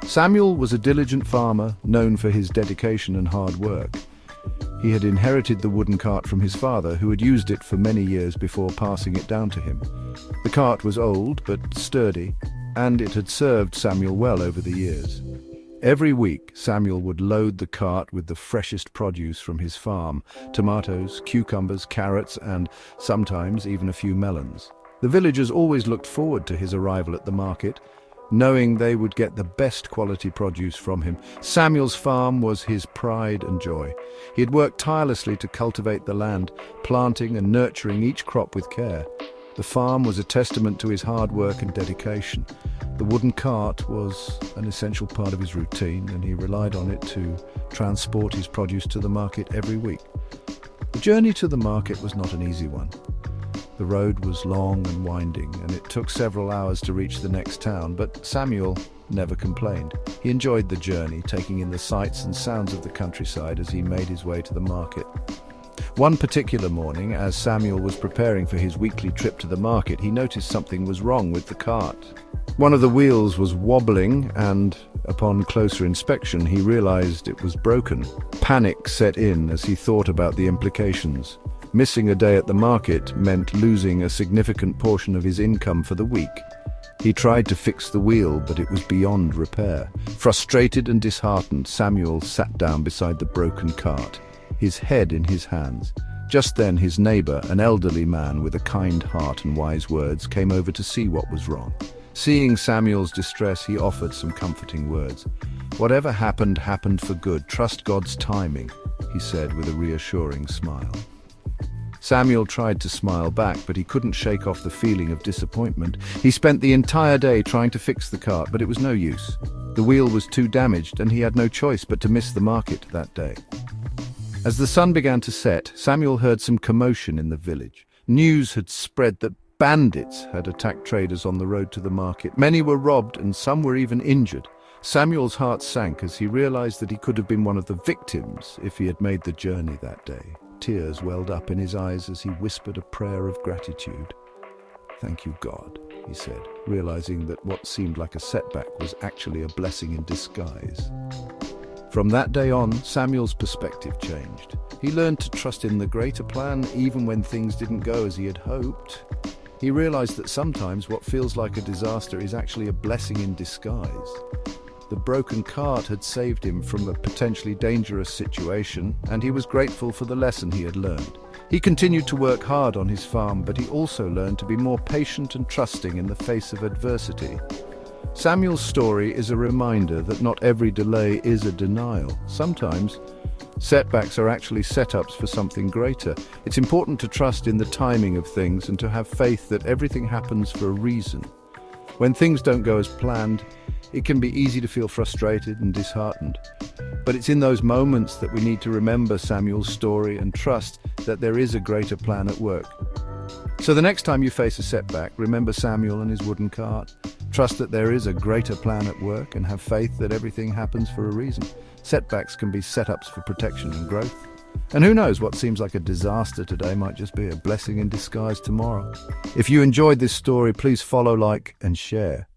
Samuel was a diligent farmer, known for his dedication and hard work. He had inherited the wooden cart from his father, who had used it for many years before passing it down to him. The cart was old but sturdy, and it had served Samuel well over the years. Every week, Samuel would load the cart with the freshest produce from his farm: tomatoes, cucumbers, carrots, and sometimes even a few melons. The villagers always looked forward to his arrival at the market, knowing they would get the best quality produce from him. Samuel's farm was his pride and joy. He had worked tirelessly to cultivate the land, planting and nurturing each crop with care. The farm was a testament to his hard work and dedication. The wooden cart was an essential part of his routine, and he relied on it to transport his produce to the market every week. The journey to the market was not an easy one. The road was long and winding, and it took several hours to reach the next town, but Samuel never complained. He enjoyed the journey, taking in the sights and sounds of the countryside as he made his way to the market. One particular morning, as Samuel was preparing for his weekly trip to the market, he noticed something was wrong with the cart. One of the wheels was wobbling, and upon closer inspection, he realized it was broken. Panic set in as he thought about the implications. Missing a day at the market meant losing a significant portion of his income for the week. He tried to fix the wheel, but it was beyond repair. Frustrated and disheartened, Samuel sat down beside the broken cart, his head in his hands. Just then, his neighbor, an elderly man with a kind heart and wise words, came over to see what was wrong. Seeing Samuel's distress, he offered some comforting words. "Whatever happened, happened for good. Trust God's timing," he said with a reassuring smile. Samuel tried to smile back, but he couldn't shake off the feeling of disappointment. He spent the entire day trying to fix the cart, but it was no use. The wheel was too damaged, and he had no choice but to miss the market that day. As the sun began to set, Samuel heard some commotion in the village. News had spread that bandits had attacked traders on the road to the market. Many were robbed, and some were even injured. Samuel's heart sank as he realized that he could have been one of the victims if he had made the journey that day. Tears welled up in his eyes as he whispered a prayer of gratitude. "Thank you, God," he said, realizing that what seemed like a setback was actually a blessing in disguise. From that day on, Samuel's perspective changed. He learned to trust in the greater plan even when things didn't go as he had hoped. He realized that sometimes what feels like a disaster is actually a blessing in disguise. The broken cart had saved him from a potentially dangerous situation, and he was grateful for the lesson he had learned. He continued to work hard on his farm, but he also learned to be more patient and trusting in the face of adversity. Samuel's story is a reminder that not every delay is a denial. Sometimes, setbacks are actually setups for something greater. It's important to trust in the timing of things and to have faith that everything happens for a reason. When things don't go as planned, it can be easy to feel frustrated and disheartened. But it's in those moments that we need to remember Samuel's story and trust that there is a greater plan at work. So the next time you face a setback, remember Samuel and his wooden cart. Trust that there is a greater plan at work and have faith that everything happens for a reason. Setbacks can be setups for protection and growth. And who knows, what seems like a disaster today might just be a blessing in disguise tomorrow. If you enjoyed this story, please follow, like, and share.